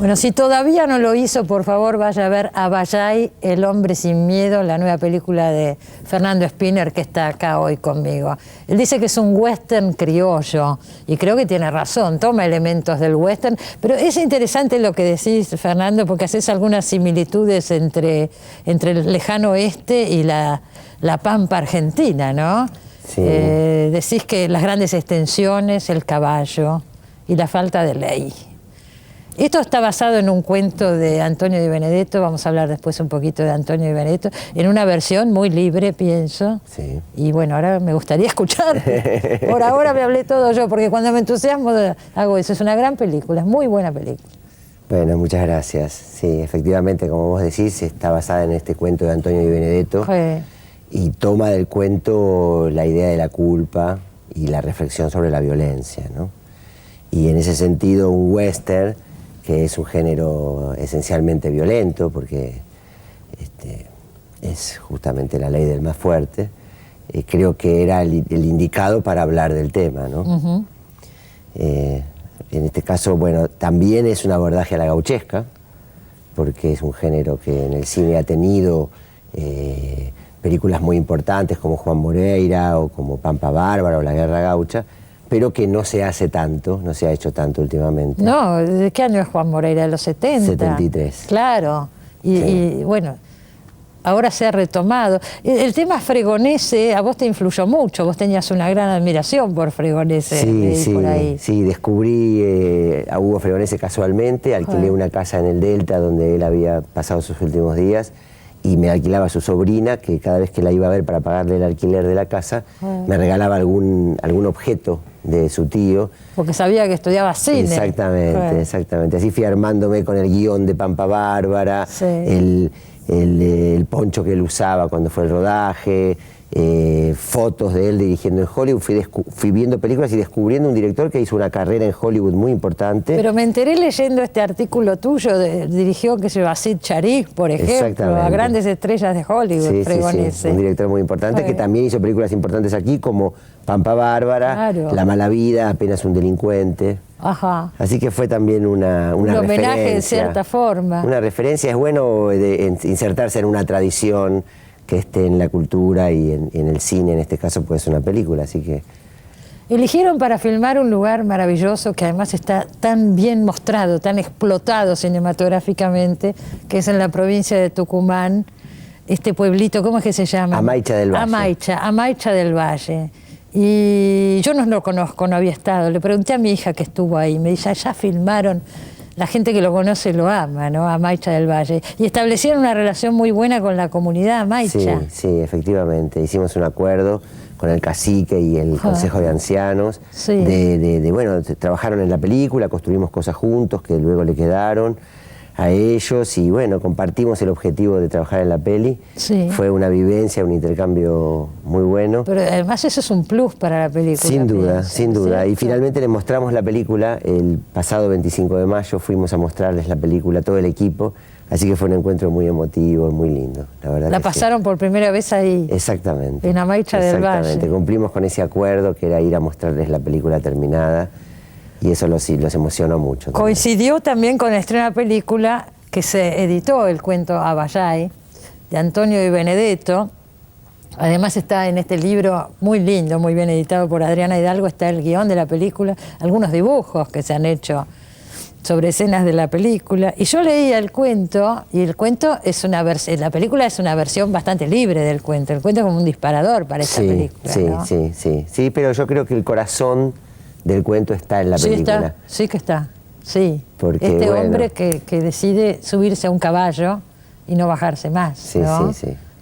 Bueno, si todavía no lo hizo, por favor vaya a ver Abayay, El hombre sin miedo, la nueva película de Fernando Spinner, que está acá hoy conmigo. Él dice que es un western criollo, y creo que tiene razón, toma elementos del western, pero es interesante lo que decís, Fernando, porque haces algunas similitudes entre el lejano oeste y la pampa argentina, ¿no? Sí. Decís que las grandes extensiones, el caballo y la falta de ley. Esto está basado en un cuento de Antonio Di Benedetto, vamos a hablar después un poquito de Antonio Di Benedetto, en una versión muy libre, pienso. Sí. Y bueno, ahora me gustaría escuchar. Por ahora me hablé todo yo, porque cuando me entusiasmo hago eso. Es una gran película, es muy buena película. Bueno, muchas gracias. Sí, efectivamente, como vos decís, está basada en este cuento de Antonio Di Benedetto. Y toma del cuento la idea de la culpa y la reflexión sobre la violencia, ¿no? Y en ese sentido, un western, que es un género esencialmente violento, porque es justamente la ley del más fuerte, creo que era el indicado para hablar del tema, ¿no? En este caso, bueno, también es un abordaje a la gauchesca, porque es un género que en el cine ha tenido películas muy importantes como Juan Moreira o como Pampa Bárbara o La Guerra Gaucha, pero que no se hace tanto, no se ha hecho tanto últimamente. No, ¿de qué año es Juan Moreira? ¿De los 70? 73. Claro, y bueno, ahora se ha retomado. El tema Fregonese a vos te influyó mucho, vos tenías una gran admiración por Fregonese. Sí, por ahí. Sí, descubrí a Hugo Fregonese casualmente, alquilé una casa en el Delta donde él había pasado sus últimos días, y me alquilaba a su sobrina, que cada vez que la iba a ver para pagarle el alquiler de la casa, me regalaba algún objeto de su tío. Porque sabía que estudiaba cine. Exactamente, exactamente. Así fui armándome con el guión de Pampa Bárbara, el poncho que él usaba cuando fue el rodaje, fotos de él dirigiendo en Hollywood. Fui viendo películas y descubriendo un director que hizo una carrera en Hollywood muy importante. Pero me enteré leyendo este artículo tuyo, dirigió que se Basit Charik, por ejemplo, a grandes estrellas de Hollywood, Fregonese. Sí, un director muy importante que también hizo películas importantes aquí, como Pampa Bárbara, La mala vida, Apenas un delincuente. Ajá. Así que fue también una referencia. Un homenaje en cierta forma. Una referencia. Es bueno insertarse en una tradición que esté en la cultura y en el cine, en este caso pues una película, así que... Eligieron para filmar un lugar maravilloso que además está tan bien mostrado, tan explotado cinematográficamente, que es en la provincia de Tucumán, este pueblito, ¿cómo es que se llama? Amaicha del Valle. Amaicha del Valle. Y yo no lo conozco, no había estado. Le pregunté a mi hija que estuvo ahí, me dice, ya filmaron. La gente que lo conoce lo ama, ¿no? Amaicha del Valle. Y establecieron una relación muy buena con la comunidad amaicha. Sí, efectivamente. Hicimos un acuerdo con el cacique y el Consejo de Ancianos. Bueno, trabajaron en la película, construimos cosas juntos que luego le quedaron a ellos y bueno, compartimos el objetivo de trabajar en la peli. Fue una vivencia, un intercambio muy bueno. Pero además eso es un plus para la película. Sin duda, sin duda. Y finalmente les mostramos la película el pasado 25 de mayo, fuimos a mostrarles la película, todo el equipo, así que fue un encuentro muy emotivo, muy lindo, la verdad. La pasaron por primera vez ahí. Exactamente. En Amaicha del Valle. Exactamente, cumplimos con ese acuerdo que era ir a mostrarles la película terminada. Y eso los emocionó mucho. Coincidió también con la estrena película que se editó, el cuento Abayay, de Antonio Di Benedetto. Además está en este libro muy lindo, muy bien editado por Adriana Hidalgo, está el guión de la película, algunos dibujos que se han hecho sobre escenas de la película. Y yo leía el cuento, y el cuento es la película es una versión bastante libre del cuento. El cuento es como un disparador para esta película, ¿no? Sí, pero yo creo que el corazón del cuento está en la película. Sí que está, sí. Porque, hombre que decide subirse a un caballo y no bajarse más, ¿no?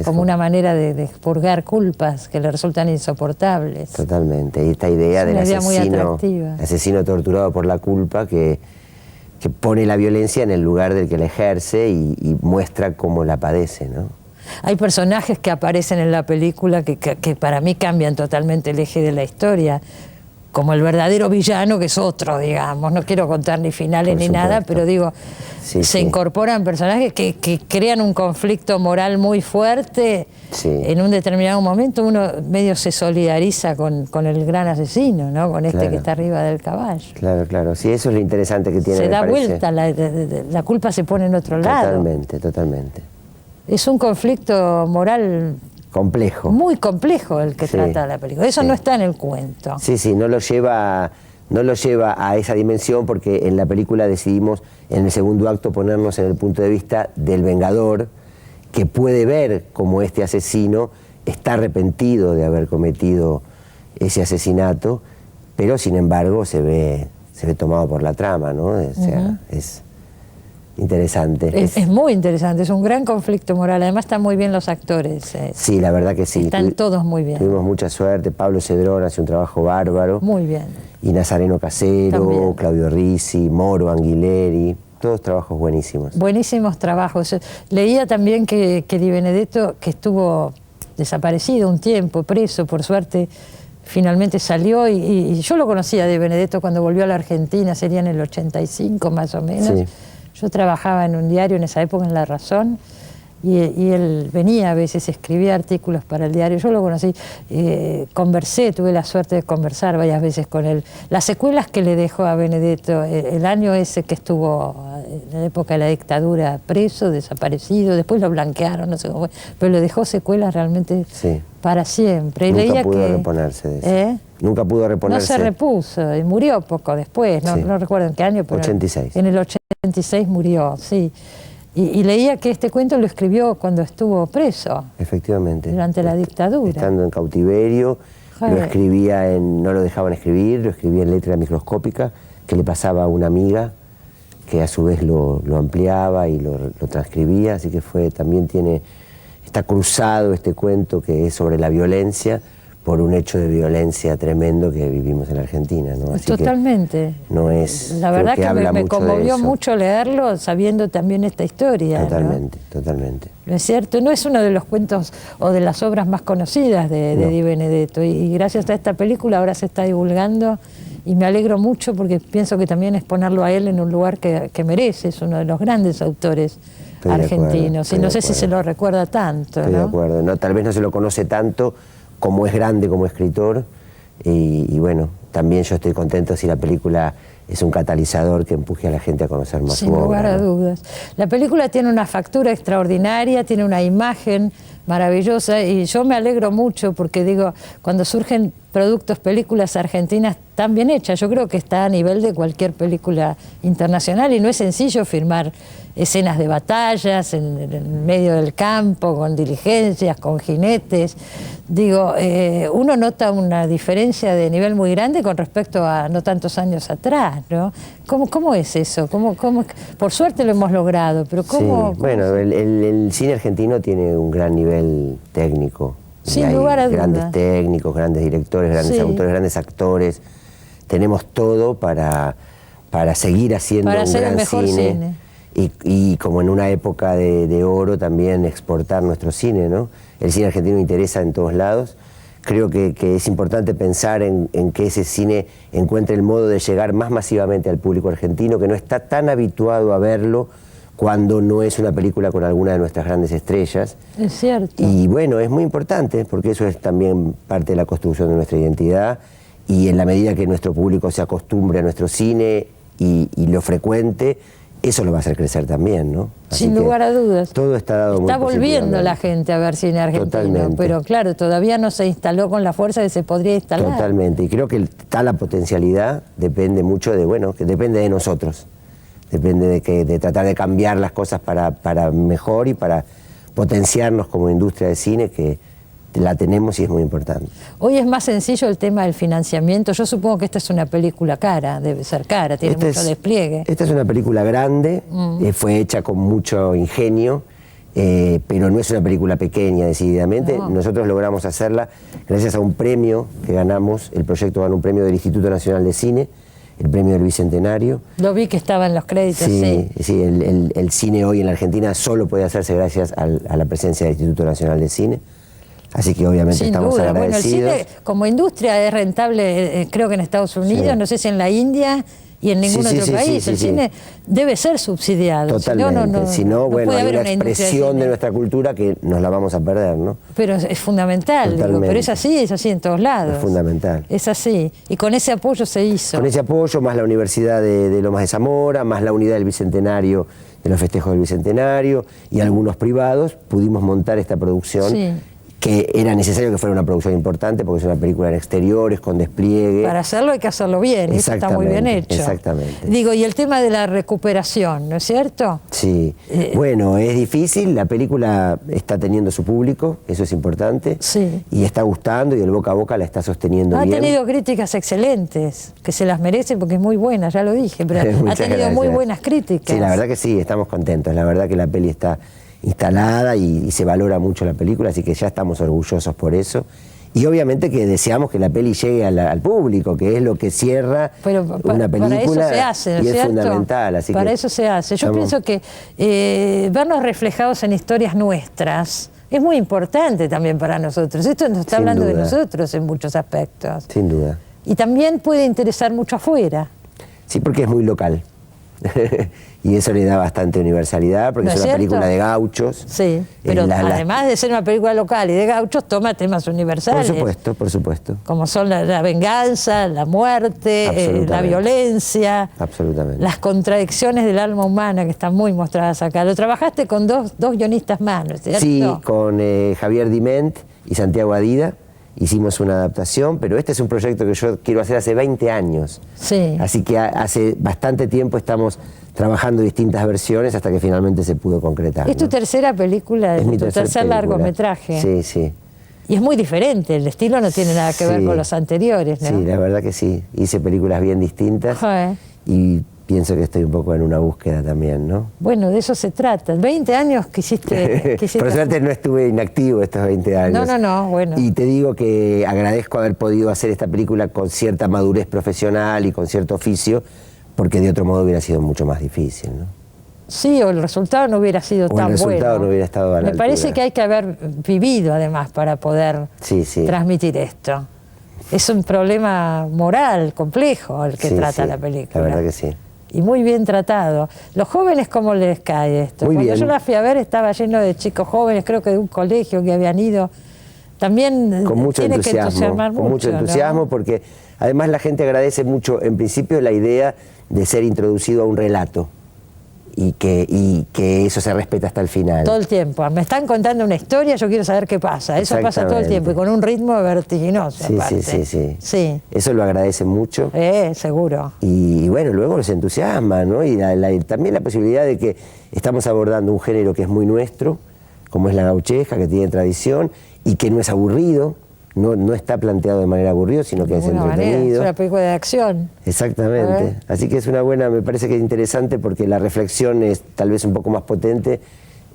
Como una manera de expurgar culpas que le resultan insoportables. Totalmente, y esta idea del asesino torturado por la culpa que pone la violencia en el lugar del que la ejerce y muestra cómo la padece, ¿no? Hay personajes que aparecen en la película que para mí cambian totalmente el eje de la historia. como el verdadero villano, que es otro, digamos. No quiero contar ni finales ni nada, pero digo, se incorporan personajes que crean un conflicto moral muy fuerte. En un determinado momento uno medio se solidariza con el gran asesino, ¿no? Con este que está arriba del caballo. Claro, claro. Sí, eso es lo interesante que tiene. Se da vuelta, la culpa se pone en otro lado. Totalmente, totalmente. Es un conflicto moral complejo. Muy complejo el que trata la película. Eso no está en el cuento. Sí, sí, no lo lleva a esa dimensión, porque en la película decidimos en el segundo acto ponernos en el punto de vista del vengador, que puede ver cómo este asesino está arrepentido de haber cometido ese asesinato, pero sin embargo se ve tomado por la trama, ¿no? O sea, es interesante. Es muy interesante, es un gran conflicto moral. Además están muy bien los actores. Sí, la verdad que sí. Están todos muy bien. Tuvimos mucha suerte. Pablo Cedrón hace un trabajo bárbaro. Muy bien. Y Nazareno Casero, también. Claudio Risi, Moro Anguileri, todos trabajos buenísimos. Buenísimos trabajos. Leía también que Di Benedetto, que estuvo desaparecido un tiempo, preso, por suerte, finalmente salió y yo lo conocía Di Benedetto cuando volvió a la Argentina, sería en el 85 más o menos. Sí. Yo trabajaba en un diario en esa época, en La Razón, y él venía a veces, escribía artículos para el diario. Yo lo conocí, conversé, tuve la suerte de conversar varias veces con él. Las secuelas que le dejó a Benedetto, el año ese que estuvo en la época de la dictadura preso, desaparecido, después lo blanquearon, no sé cómo fue, pero le dejó secuelas realmente para siempre. Y nunca pudo reponerse de eso. Nunca pudo reponerse. No se repuso, y murió poco después, no recuerdo en qué año, pero 86. En el 86 murió, sí. Y leía que este cuento lo escribió cuando estuvo preso. Efectivamente. Durante la dictadura. Estando en cautiverio, lo escribía no lo dejaban escribir, lo escribía en letra microscópica, que le pasaba a una amiga, que a su vez lo ampliaba y lo transcribía, así que también está cruzado este cuento que es sobre la violencia, por un hecho de violencia tremendo que vivimos en Argentina, ¿no? Así totalmente. No es. La verdad que me conmovió mucho leerlo, sabiendo también esta historia. Totalmente, ¿no? Totalmente. ¿No es cierto? No es uno de los cuentos o de las obras más conocidas de Di Benedetto, y gracias a esta película ahora se está divulgando, y me alegro mucho porque pienso que también es ponerlo a él en un lugar que merece. Es uno de los grandes autores argentinos, y no sé si se lo recuerda tanto. Estoy de acuerdo. No, tal vez no se lo conoce tanto como es grande como escritor, y bueno, también yo estoy contento si la película es un catalizador que empuje a la gente a conocer más su obra. Sin lugar a dudas. La película tiene una factura extraordinaria, tiene una imagen maravillosa, y yo me alegro mucho porque digo, cuando surgen productos, películas argentinas tan bien hechas, yo creo que está a nivel de cualquier película internacional, y no es sencillo filmar escenas de batallas en medio del campo, con diligencias, con jinetes. Digo, uno nota una diferencia de nivel muy grande con respecto a no tantos años atrás, ¿no? ¿Cómo es eso? Por suerte lo hemos logrado, pero ¿cómo? Sí, bueno, el cine argentino tiene un gran nivel técnico. Sin lugar a dudas. Grandes técnicos, grandes directores, grandes autores, grandes actores. Tenemos todo para seguir haciendo un gran cine. Y como en una época de oro también exportar nuestro cine, ¿no? El cine argentino interesa en todos lados. Creo que es importante pensar en que ese cine encuentre el modo de llegar más masivamente al público argentino, que no está tan habituado a verlo cuando no es una película con alguna de nuestras grandes estrellas. Es cierto. Y bueno, es muy importante, porque eso es también parte de la construcción de nuestra identidad, y en la medida que nuestro público se acostumbre a nuestro cine y lo frecuente, eso lo va a hacer crecer también, ¿no? Así sin lugar a dudas. Todo está dado muy positivamente. Está volviendo la gente a ver cine argentino. Totalmente. Pero claro, todavía no se instaló con la fuerza que se podría instalar. Totalmente. Y creo que está la potencialidad, depende mucho que depende de nosotros. Depende de tratar de cambiar las cosas para mejor y para potenciarnos como industria de cine, que la tenemos y es muy importante. Hoy es más sencillo el tema del financiamiento. Yo supongo que esta es una película cara, debe ser cara, tiene mucho despliegue. Esta es una película grande, fue hecha con mucho ingenio, pero no es una película pequeña, decididamente. No. Nosotros logramos hacerla gracias a un premio que ganamos. El proyecto ganó un premio del Instituto Nacional de Cine, el premio del Bicentenario. Lo vi que estaba en los créditos, sí. El cine hoy en la Argentina solo puede hacerse gracias a la presencia del Instituto Nacional de Cine. Así que obviamente Sin estamos duda. Bueno, el agradecidos. cine como industria es rentable, creo que en Estados Unidos, Sí. no sé si en la India y en ningún Sí, sí, otro sí, país. sí, El sí. cine debe ser subsidiado. Totalmente. Si no, bueno, puede hay haber una industria de expresión de cine. nuestra cultura que nos la vamos a perder, ¿no? Pero es fundamental, digo, Totalmente. pero es así en todos lados. Es fundamental. Es así. Y con ese apoyo se hizo. Con ese apoyo, más la Universidad de Lomas de Zamora, más la unidad del Bicentenario, de los festejos del Bicentenario, y algunos privados, pudimos montar esta producción, Sí. que era necesario que fuera una producción importante, porque es una película en exteriores, con despliegue. Para hacerlo hay que hacerlo bien, y eso está muy bien hecho. Exactamente. Digo, y el tema de la recuperación, ¿no es cierto? Sí. Bueno, es difícil, la película está teniendo su público, eso es importante. Sí. Y está gustando, y el boca a boca la está sosteniendo Ha bien. tenido críticas excelentes, que se las merece porque es muy buena, ya lo dije, pero ha Muchas tenido muy gracias. buenas críticas. Sí, la verdad que sí, estamos contentos. La verdad que la peli está instalada y se valora mucho la película, así que ya estamos orgullosos por eso. Y obviamente que deseamos que la peli llegue al público, que es lo que cierra Pero una película. para eso se hace, ¿no es y es cierto? fundamental. Así para que eso se hace. Yo estamos- pienso que vernos reflejados en historias nuestras es muy importante también para nosotros. Esto nos está Sin hablando de duda. nosotros en muchos aspectos. Sin duda. Y también puede interesar mucho afuera. Sí, porque es muy local. Y eso le da bastante universalidad, porque ¿No es es una cierto? película de gauchos. Sí, pero además de ser una película local y de gauchos, toma temas universales. Por supuesto. Como son la venganza, la muerte, la Absolutamente. violencia, Absolutamente. las contradicciones del alma humana que están muy mostradas acá. Lo trabajaste con dos guionistas más, ¿no es cierto? Sí, con Javier Diment y Santiago Adida hicimos una adaptación, pero este es un proyecto que yo quiero hacer hace 20 años. Sí. Así que hace bastante tiempo estamos trabajando distintas versiones hasta que finalmente se pudo concretar. Es tu ¿no? tercera película, Es mi tu tercer tercer película. largometraje. Sí, sí. Y es muy diferente, el estilo no tiene nada que ver Sí. con los anteriores, ¿no? Sí, la verdad que sí. Hice películas bien distintas Joder. y pienso que estoy un poco en una búsqueda también, ¿no? Bueno, de eso se trata. 20 años que hiciste Por suerte no estuve inactivo estos 20 años. No, bueno. Y te digo que agradezco haber podido hacer esta película con cierta madurez profesional y con cierto oficio, porque de otro modo hubiera sido mucho más difícil, ¿no? Sí, o el resultado no hubiera sido tan bueno. El resultado no hubiera estado a la Me parece altura. que hay que haber vivido además para poder Sí, sí. transmitir esto. Es un problema moral complejo el que Sí, trata sí, la película. La verdad que sí. Y muy bien tratado. ¿Los jóvenes cómo les cae esto? Muy Cuando bien. yo la fui a ver estaba lleno de chicos jóvenes, creo que de un colegio que habían ido. También Con mucho tiene que entusiasmo, entusiasmar con mucho ¿no? entusiasmo, porque además la gente agradece mucho, en principio, la idea de ser introducido a un relato y que eso se respeta hasta el final. Todo el tiempo. Me están contando una historia, yo quiero saber qué pasa. Eso pasa todo el tiempo y con un ritmo vertiginoso. Sí, aparte. sí. Eso lo agradece mucho. Seguro. Y bueno, luego nos entusiasma, ¿no? Y también la posibilidad de que estamos abordando un género que es muy nuestro, como es la gauchesca, que tiene tradición y que no es aburrido, no está planteado de manera aburrida, sino que es entretenido. Es una película de acción. Exactamente. Así que es una buena, me parece que es interesante porque la reflexión es tal vez un poco más potente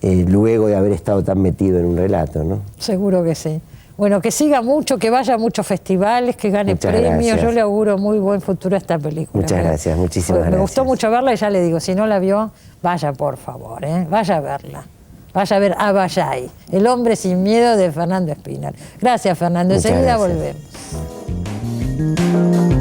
luego de haber estado tan metido en un relato, ¿no? Seguro que sí. Bueno, que siga mucho, que vaya a muchos festivales, que gane Muchas premios. gracias. Yo le auguro muy buen futuro a esta película. Muchas gracias, muchísimas Me gustó gracias. mucho verla y ya le digo, si no la vio, vaya por favor, vaya a verla. Vaya a ver Abayay, El hombre sin miedo de Fernando Espinal. Gracias, Fernando. Muchas Enseguida gracias. volvemos.